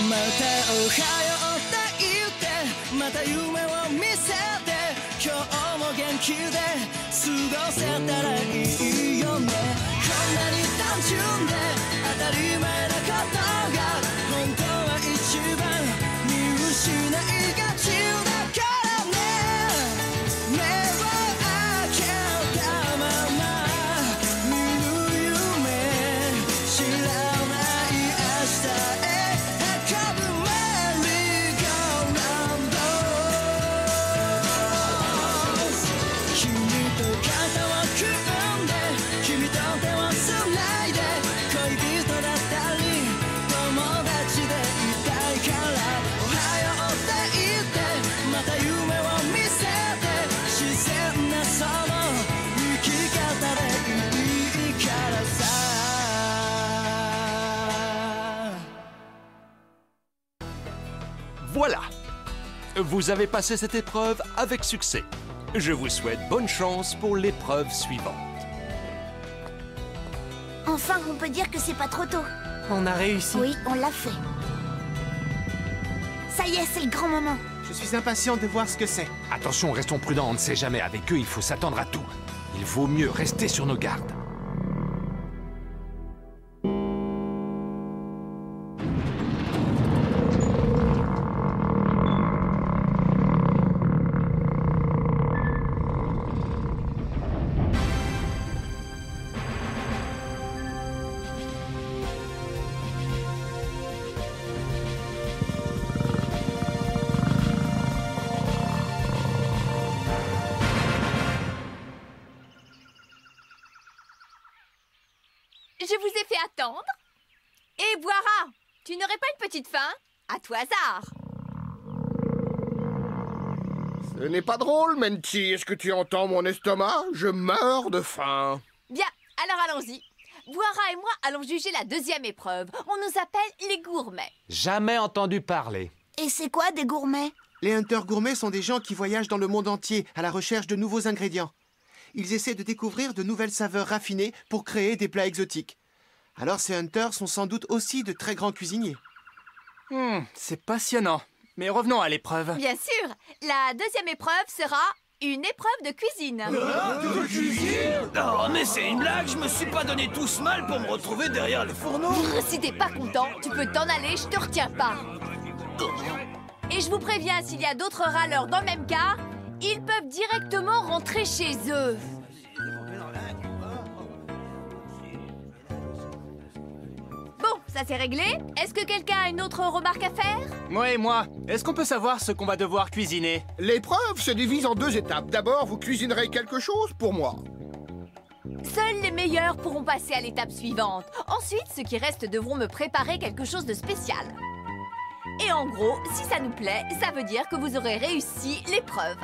またおはようって言ってまた夢を見せて今日も元気で過ごせたらいいよねこんなに単純で当たり前なことが本当は一番見失いがちだからね目を開けたまま見る夢知らない明日へ運ぶメリーゴーラウンド君と肩を組んで君と手をつないで恋人だったり友達でいたいからおはようって言ってまた夢を見せて自然なその生き方でいいからさVoilà! Vous avez passé cette épreuve avec succès. Je vous souhaite bonne chance pour l'épreuve suivante. Enfin, on peut dire que c'est pas trop tôt. On a réussi. Oui, on l'a fait. Ça y est, c'est le grand moment. Je suis impatient de voir ce que c'est. Attention, restons prudents, on ne sait jamais. Avec eux, il faut s'attendre à tout. Il vaut mieux rester sur nos gardes. Je vous ai fait attendre. Et Boira, tu n'aurais pas une petite faim? À tout hasard. Ce n'est pas drôle, Menti. Est-ce que tu entends mon estomac? Je meurs de faim. Bien, alors allons-y. Boira et moi allons juger la deuxième épreuve. On nous appelle les gourmets. Jamais entendu parler. Et c'est quoi des gourmets? Les hunters gourmets sont des gens qui voyagent dans le monde entier à la recherche de nouveaux ingrédients. Ils essaient de découvrir de nouvelles saveurs raffinées pour créer des plats exotiques. Alors ces hunters sont sans doute aussi de très grands cuisiniers. C'est passionnant. Mais revenons à l'épreuve. Bien sûr, la deuxième épreuve sera une épreuve de cuisine. De cuisine? Oh, mais c'est une blague, je me suis pas donné tout ce mal pour me retrouver derrière le fourneau. Si t'es pas content, tu peux t'en aller, je te retiens pas. Et je vous préviens, s'il y a d'autres râleurs dans le même cas, ils peuvent directement rentrer chez eux. Bon, ça c'est réglé. Est-ce que quelqu'un a une autre remarque à faire? Moi et moi, est-ce qu'on peut savoir ce qu'on va devoir cuisiner? L'épreuve se divise en deux étapes. D'abord, vous cuisinerez quelque chose pour moi. Seuls les meilleurs pourront passer à l'étape suivante. Ensuite, ceux qui restent devront me préparer quelque chose de spécial. Et en gros, si ça nous plaît, ça veut dire que vous aurez réussi l'épreuve.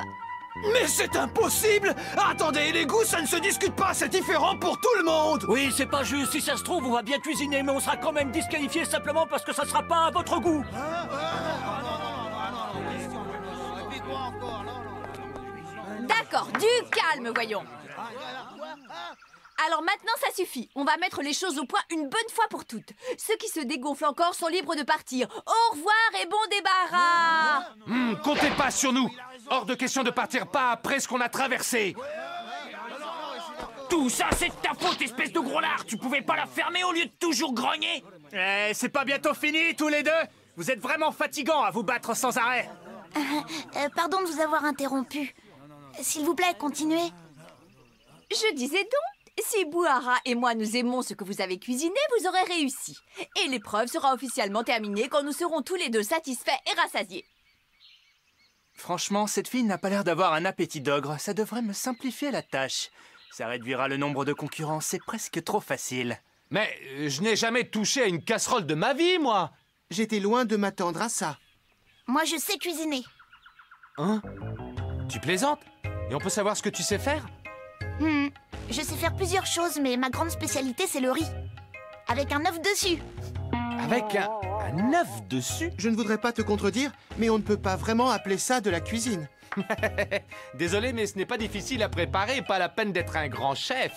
Mais c'est impossible! Attendez, les goûts, ça ne se discute pas, c'est différent pour tout le monde! Oui, c'est pas juste. Si ça se trouve, on va bien cuisiner, mais on sera quand même disqualifié simplement parce que ça sera pas à votre goût. D'accord, du calme, voyons. Alors maintenant, ça suffit. On va mettre les choses au point une bonne fois pour toutes. Ceux qui se dégonflent encore sont libres de partir. Au revoir et bon débarras! Comptez pas sur nous. Hors de question de partir pas après ce qu'on a traversé. Tout ça, c'est de ta faute, espèce de gros lard. Tu pouvais pas la fermer au lieu de toujours grogner? Eh, c'est pas bientôt fini, tous les deux? Vous êtes vraiment fatigants à vous battre sans arrêt. Pardon de vous avoir interrompu. S'il vous plaît, continuez. Je disais donc, si Bouhara et moi nous aimons ce que vous avez cuisiné, vous aurez réussi. Et l'épreuve sera officiellement terminée quand nous serons tous les deux satisfaits et rassasiés. Franchement, cette fille n'a pas l'air d'avoir un appétit d'ogre. Ça devrait me simplifier la tâche. Ça réduira le nombre de concurrents, c'est presque trop facile. Mais je n'ai jamais touché à une casserole de ma vie, moi. J'étais loin de m'attendre à ça. Moi, je sais cuisiner. Hein? Tu plaisantes? Et on peut savoir ce que tu sais faire? Je sais faire plusieurs choses, mais ma grande spécialité, c'est le riz. Avec un œuf dessus. Avec un œuf dessus? Je ne voudrais pas te contredire, mais on ne peut pas vraiment appeler ça de la cuisine. Désolé, mais ce n'est pas difficile à préparer, pas la peine d'être un grand chef.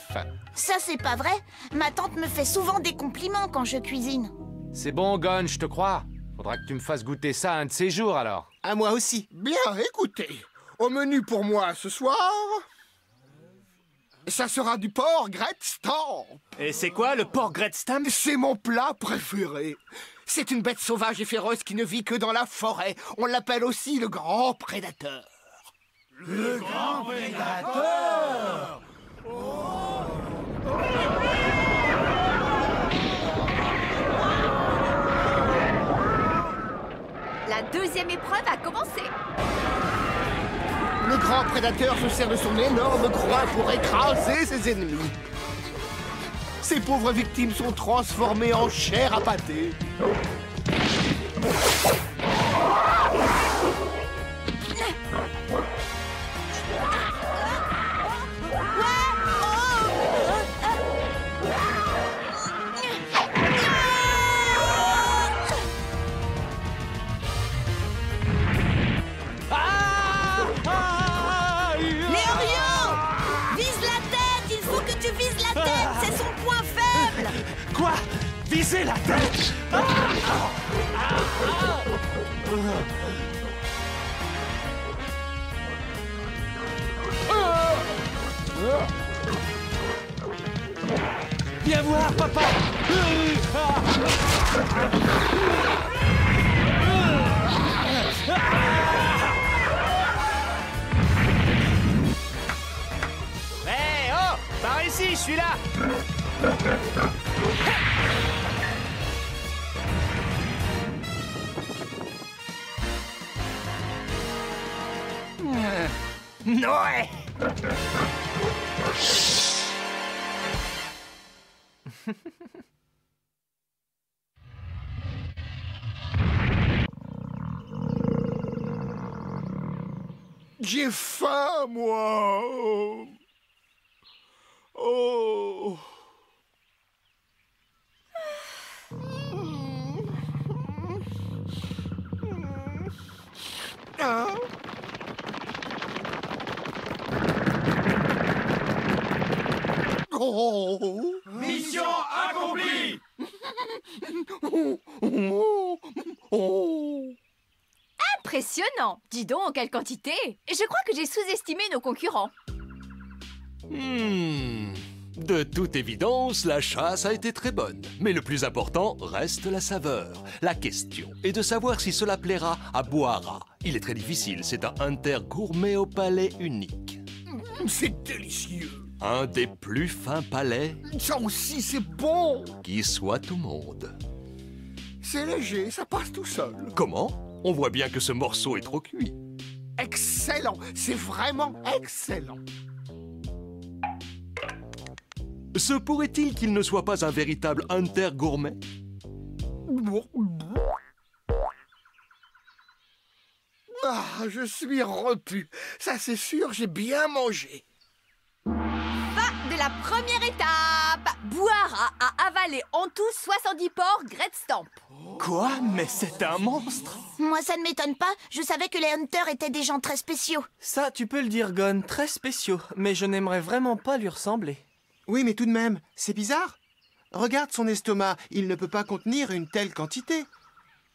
Ça, c'est pas vrai. Ma tante me fait souvent des compliments quand je cuisine. C'est bon, Gon, je te crois. Faudra que tu me fasses goûter ça un de ces jours, alors. À moi aussi. Bien, écoutez. Au menu pour moi ce soir, ça sera du porc Grettstamp. Et c'est quoi le porc Grettstamp? C'est mon plat préféré. C'est une bête sauvage et féroce qui ne vit que dans la forêt. On l'appelle aussi le grand prédateur. Le grand prédateur! La deuxième épreuve a commencé. Le grand prédateur se sert de son énorme croix pour écraser ses ennemis. Ses pauvres victimes sont transformées en chair à pâté. Quoi? Viser la tête? Viens voir, papa! Hé, oh! Par ici, je suis là! Noé! J'ai faim, moi. Oh. Ah. Oh. Mission accomplie! Impressionnant! Dis donc, quelle quantité! Je crois que j'ai sous-estimé nos concurrents. De toute évidence, la chasse a été très bonne. Mais le plus important reste la saveur. La question est de savoir si cela plaira à Boara. Il est très difficile, c'est un hunter gourmet au palais unique. C'est délicieux. Un des plus fins palais Ça aussi, c'est bon. qui soit au monde. C'est léger, ça passe tout seul. Comment? On voit bien que ce morceau est trop cuit. Excellent, c'est vraiment excellent. Se pourrait-il qu'il ne soit pas un véritable hunter gourmet? Ah, je suis repu. Ça, c'est sûr, j'ai bien mangé. Fin de la première étape! Boara a avalé en tout 70 porcs Grettstamp. Quoi? Mais c'est un monstre! Moi, ça ne m'étonne pas. Je savais que les hunters étaient des gens très spéciaux. Ça, tu peux le dire, Gon, très spéciaux. Mais je n'aimerais vraiment pas lui ressembler. Oui, mais tout de même, c'est bizarre. Regarde son estomac, il ne peut pas contenir une telle quantité.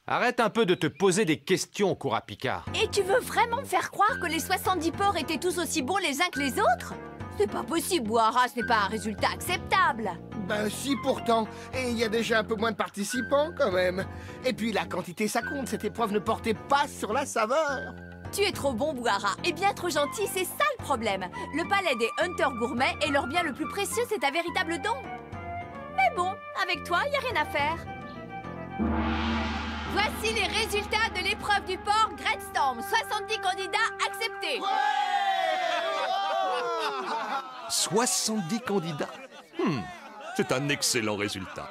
Arrête un peu de te poser des questions, Kurapika. Et tu veux vraiment me faire croire que les 70 porcs étaient tous aussi bons les uns que les autres? C'est pas possible, Boara, ce n'est pas un résultat acceptable. Ben si, pourtant. Et il y a déjà un peu moins de participants, quand même. Et puis la quantité, ça compte. Cette épreuve ne portait pas sur la saveur. Tu es trop bon, Boara, et bien trop gentil, c'est ça le problème. Le palais des hunters gourmets est leur bien le plus précieux, c'est un véritable don. Mais bon, avec toi, il n'y a rien à faire. Voici les résultats de l'épreuve du porc Grettstamp. 70 candidats acceptés. 70 candidats. C'est un excellent résultat.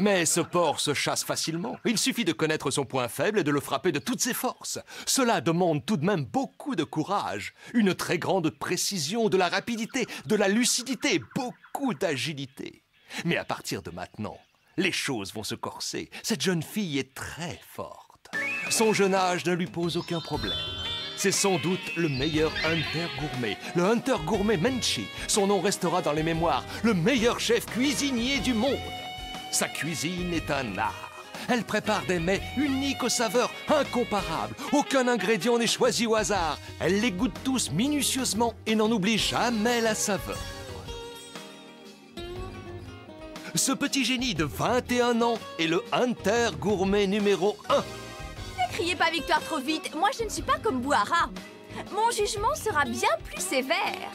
Mais ce porc se chasse facilement. Il suffit de connaître son point faible et de le frapper de toutes ses forces. Cela demande tout de même beaucoup de courage, une très grande précision, de la rapidité, de la lucidité, beaucoup d'agilité. Mais à partir de maintenant, les choses vont se corser. Cette jeune fille est très forte. Son jeune âge ne lui pose aucun problème. C'est sans doute le meilleur hunter gourmet, le hunter gourmet Menchi. Son nom restera dans les mémoires, le meilleur chef cuisinier du monde. Sa cuisine est un art. Elle prépare des mets uniques aux saveurs incomparables. Aucun ingrédient n'est choisi au hasard. Elle les goûte tous minutieusement et n'en oublie jamais la saveur. Ce petit génie de 21 ans est le Hunter gourmet numéro 1. Ne criez pas victoire trop vite, moi je ne suis pas comme Bouhara. Mon jugement sera bien plus sévère.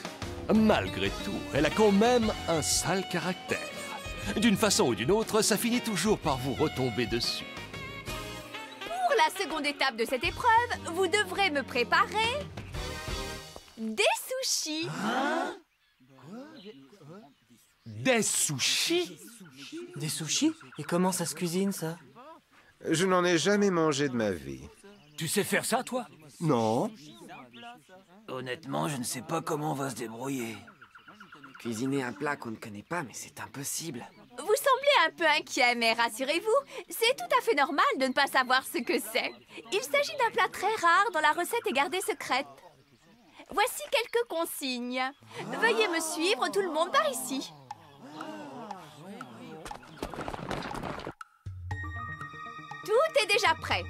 Malgré tout, elle a quand même un sale caractère. D'une façon ou d'une autre, ça finit toujours par vous retomber dessus. Pour la seconde étape de cette épreuve, vous devrez me préparer des sushis. Des sushis? Des sushis? Et comment ça se cuisine, ça? Je n'en ai jamais mangé de ma vie. Tu sais faire ça, toi? Non. Honnêtement, je ne sais pas comment on va se débrouiller. Cuisiner un plat qu'on ne connaît pas, mais c'est impossible. Vous semblez un peu inquiet, mais rassurez-vous, c'est tout à fait normal de ne pas savoir ce que c'est. Il s'agit d'un plat très rare dont la recette est gardée secrète. Voici quelques consignes. Veuillez me suivre, tout le monde par ici. Tout est déjà prêt.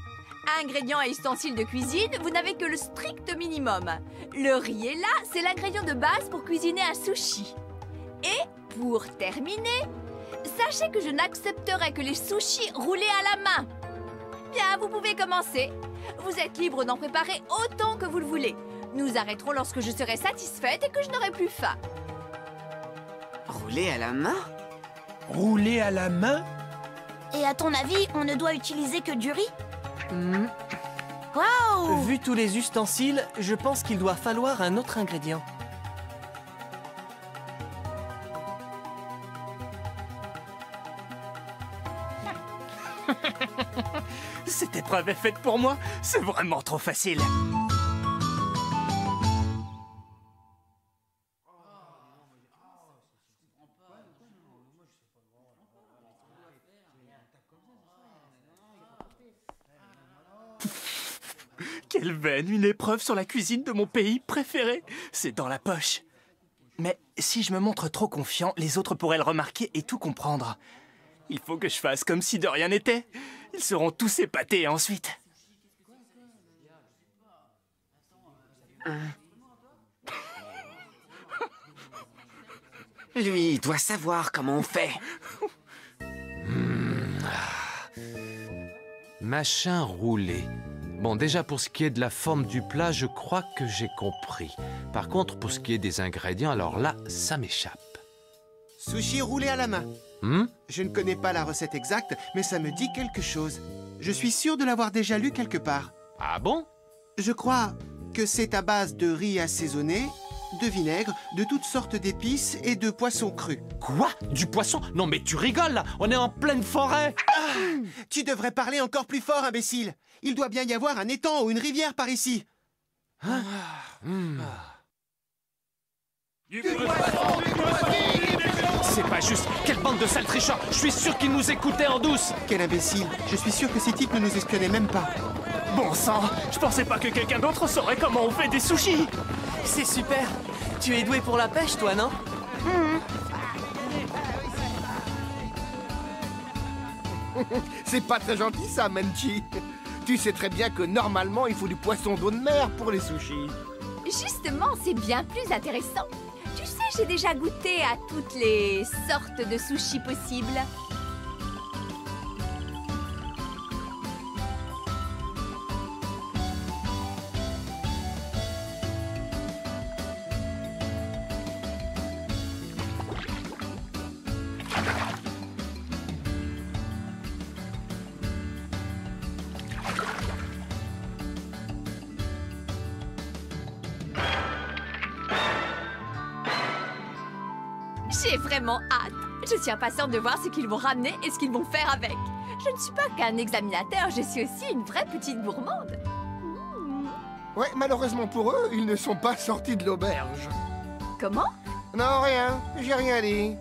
Ingrédients et ustensiles de cuisine, vous n'avez que le strict minimum. Le riz est là, c'est l'ingrédient de base pour cuisiner un sushi. Et pour terminer, sachez que je n'accepterai que les sushis roulés à la main. Bien, vous pouvez commencer. Vous êtes libre d'en préparer autant que vous le voulez. Nous arrêterons lorsque je serai satisfaite et que je n'aurai plus faim. Rouler à la main? Rouler à la main? Et à ton avis, on ne doit utiliser que du riz? Waouh! Vu tous les ustensiles, je pense qu'il doit falloir un autre ingrédient. Cette épreuve est faite pour moi. C'est vraiment trop facile. Quelle veine, une épreuve sur la cuisine de mon pays préféré. C'est dans la poche. Mais si je me montre trop confiant, les autres pourraient le remarquer et tout comprendre. Il faut que je fasse comme si de rien n'était. Ils seront tous épatés ensuite. Lui, il doit savoir comment on fait. Machin roulé. Bon, déjà pour ce qui est de la forme du plat, je crois que j'ai compris. Par contre, pour ce qui est des ingrédients, alors là, ça m'échappe. Sushi roulé à la main. Je ne connais pas la recette exacte, mais ça me dit quelque chose. Je suis sûr de l'avoir déjà lu quelque part. Ah bon? Je crois que c'est à base de riz assaisonné, de vinaigre, de toutes sortes d'épices et de poissons crus. Quoi? Du poisson? Non mais tu rigoles là! On est en pleine forêt! Tu devrais parler encore plus fort, imbécile! Il doit bien y avoir un étang ou une rivière par ici. C'est pas juste! Quelle bande de sales tricheurs! Je suis sûr qu'ils nous écoutaient en douce! Quel imbécile! Je suis sûr que ces types ne nous espionnaient même pas. Bon sang, je pensais pas que quelqu'un d'autre saurait comment on fait des sushis! C'est super! Tu es doué pour la pêche, toi, non? C'est pas très gentil ça, Menchi. Tu sais très bien que normalement il faut du poisson d'eau de mer pour les sushis. Justement, c'est bien plus intéressant. Tu sais, j'ai déjà goûté à toutes les sortes de sushis possibles. J'ai vraiment hâte. Je suis impatiente de voir ce qu'ils vont ramener et ce qu'ils vont faire avec. Je ne suis pas qu'un examinateur, je suis aussi une vraie petite gourmande. Ouais, malheureusement pour eux, ils ne sont pas sortis de l'auberge. Comment? Non, rien. J'ai rien dit.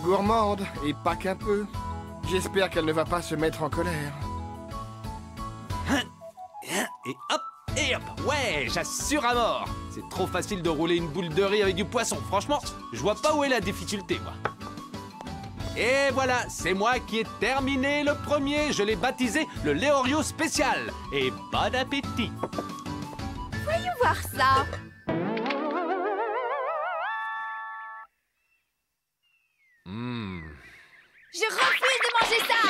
Gourmande, et pas qu'un peu. J'espère qu'elle ne va pas se mettre en colère. Et hop! Et hop! Ouais, j'assure à mort! C'est trop facile de rouler une boule de riz avec du poisson. Franchement, je vois pas où est la difficulté, moi. Et voilà, c'est moi qui ai terminé le premier. Je l'ai baptisé le Léorio spécial. Et bon appétit. Voyons voir ça. Je refuse de manger ça.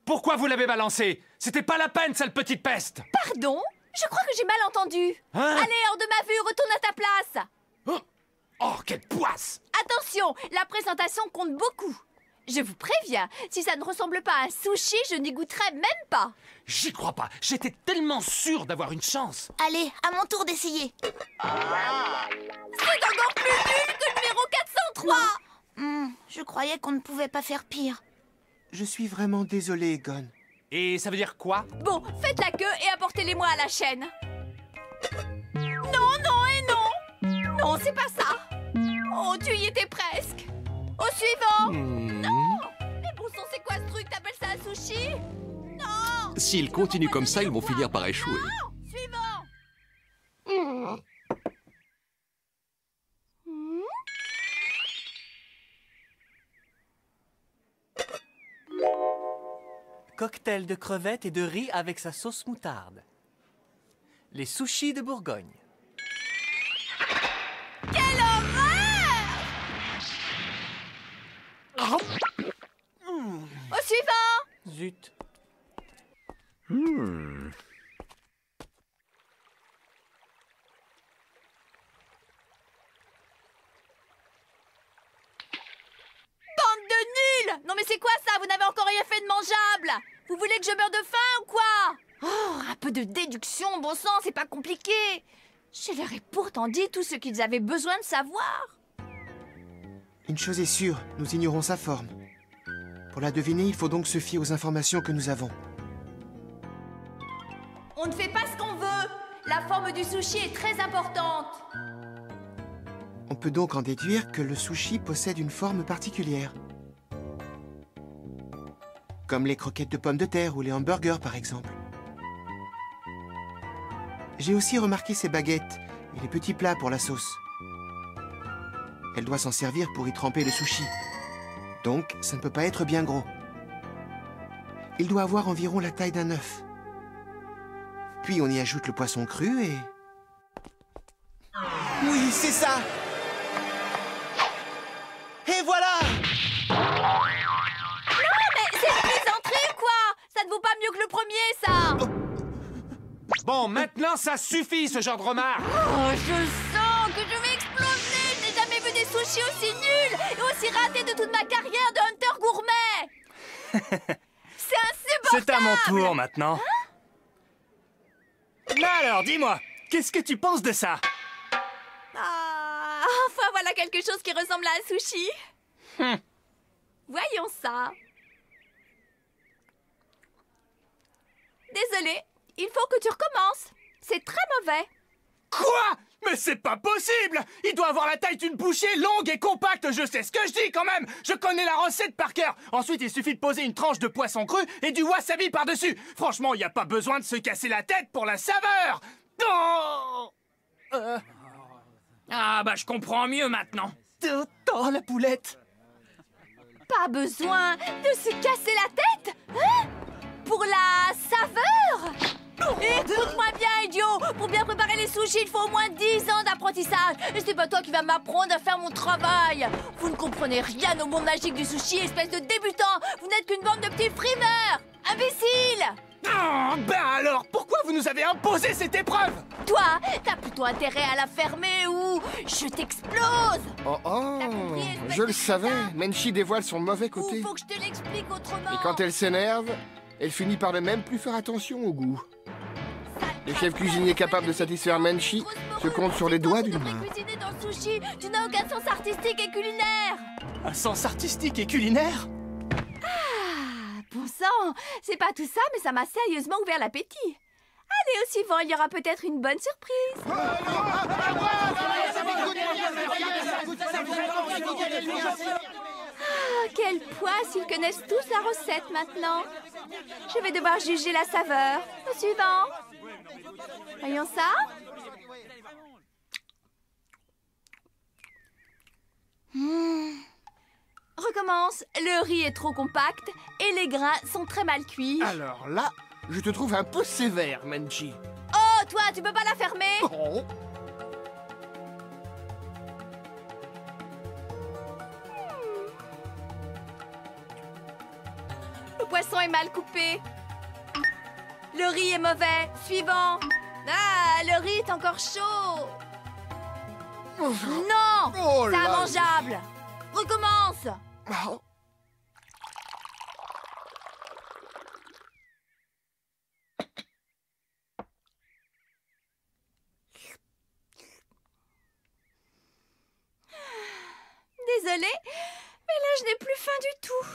Pourquoi vous l'avez balancé? C'était pas la peine, sale petite peste. Pardon? Je crois que j'ai mal entendu. Hein? Allez, hors de ma vue, retourne à ta place. Oh, quelle poisse! Attention, la présentation compte beaucoup. Je vous préviens, si ça ne ressemble pas à un sushi, je n'y goûterai même pas. J'y crois pas. J'étais tellement sûr d'avoir une chance. Allez, à mon tour d'essayer. C'est encore plus nul que le numéro 403. Je croyais qu'on ne pouvait pas faire pire. Je suis vraiment désolé, Gon. Et ça veut dire quoi? Bon, faites la queue et apportez-les-moi à la chaîne. Non, non et non. Non, c'est pas ça. Oh, tu y étais presque. Au suivant. Non. Mais bon sang, c'est quoi ce truc? T'appelles ça un sushi? Non. S'ils continuent comme ça, ils vont finir par échouer. Non. Suivant. Cocktail de crevettes et de riz avec sa sauce moutarde. Les sushis de Bourgogne. Quelle horreur! Au suivant! Zut. Bande de nuls! Non mais c'est quoi ça? Vous n'avez encore rien fait de mangeable! Vous voulez que je meure de faim ou quoi? Oh, un peu de déduction, bon sang, c'est pas compliqué! Je leur ai pourtant dit tout ce qu'ils avaient besoin de savoir! Une chose est sûre, nous ignorons sa forme. Pour la deviner, il faut donc se fier aux informations que nous avons. On ne fait pas ce qu'on veut! La forme du sushi est très importante! On peut donc en déduire que le sushi possède une forme particulière. Comme les croquettes de pommes de terre ou les hamburgers, par exemple. J'ai aussi remarqué ces baguettes et les petits plats pour la sauce. Elle doit s'en servir pour y tremper le sushi. Donc, ça ne peut pas être bien gros. Il doit avoir environ la taille d'un œuf. Puis on y ajoute le poisson cru et... Oui, c'est ça! Et voilà! Non, mais c'est une plaisanterie ou quoi? Ça ne vaut pas mieux que le premier, ça! Bon, maintenant, ça suffit, ce genre de remarques. Oh, je sens que je vais exploser! Je n'ai jamais vu des sushis aussi nuls et aussi ratés de toute ma carrière de hunter gourmet! C'est insupportable! C'est à mon tour, maintenant. Alors, dis-moi, qu'est-ce que tu penses de ça? Ah, enfin, voilà quelque chose qui ressemble à un sushi. Voyons ça. Désolée, il faut que tu recommences. C'est très mauvais. Quoi? Mais c'est pas possible! Il doit avoir la taille d'une bouchée longue et compacte, je sais ce que je dis quand même! Je connais la recette par cœur! Ensuite, il suffit de poser une tranche de poisson cru et du wasabi par-dessus! Franchement, il n'y a pas besoin de se casser la tête pour la saveur! Oh Ah bah je comprends mieux maintenant! Oh, la poulette! Pas besoin de se casser la tête, hein? Pour la saveur? Écoute-moi bien, idiot! Pour bien préparer les sushis, il faut au moins 10 ans d'apprentissage. Et c'est pas toi qui vas m'apprendre à faire mon travail. Vous ne comprenez rien au monde magique du sushi, espèce de débutant. Vous n'êtes qu'une bande de petits frimeurs. Imbéciles! Oh, ben alors, pourquoi vous nous avez imposé cette épreuve? Toi, t'as plutôt intérêt à la fermer ou je t'explose! Oh, je le savais, Menchi dévoile son mauvais Ou côté. faut que je te l'explique autrement? Et quand elle s'énerve, elle finit par ne même plus faire attention au goût. Les chefs cuisiniers capables de satisfaire Menchi se comptent sur les doigts d'une main. Cuisiner dans le sushi, tu n'as aucun sens artistique et culinaire! Un sens artistique et culinaire? Bon sang, c'est pas tout ça, mais ça m'a sérieusement ouvert l'appétit. Allez, au suivant, il y aura peut-être une bonne surprise. Ah, quel poids s'ils connaissent tous la recette maintenant. Je vais devoir juger la saveur. Au suivant. Voyons ça. recommence. Le riz est trop compact et les grains sont très mal cuits. Alors là, je te trouve un peu sévère, Menchi. Oh, toi, tu peux pas la fermer? Oh. Le poisson est mal coupé. Le riz est mauvais. Suivant. Ah, le riz est encore chaud. Non, Oh c'est là. immangeable. Recommence. Oh. Désolée, mais là je n'ai plus faim du tout.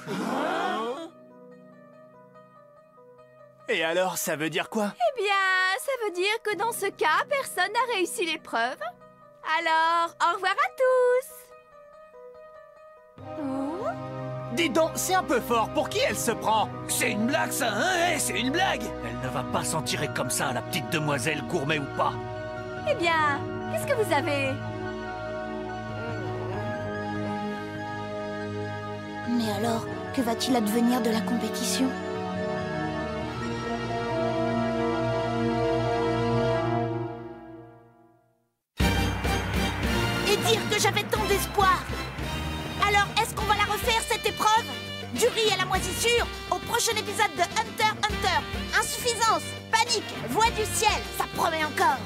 Et alors, ça veut dire quoi? Eh bien, ça veut dire que dans ce cas, personne n'a réussi l'épreuve. Alors, au revoir à tous. Oh. Dis donc, c'est un peu fort. Pour qui elle se prend? C'est une blague, ça, hein? Eh, c'est une blague! Elle ne va pas s'en tirer comme ça, la petite demoiselle, gourmet ou pas. Eh bien, qu'est-ce que vous avez? Mais alors, que va-t-il advenir de la compétition? Et dire que j'avais tant d'espoir! Alors, est-ce qu'on va la refaire, cette épreuve? Du riz à la moisissure, au prochain épisode de Hunter x Hunter. Insuffisance, panique, voix du ciel, ça promet encore!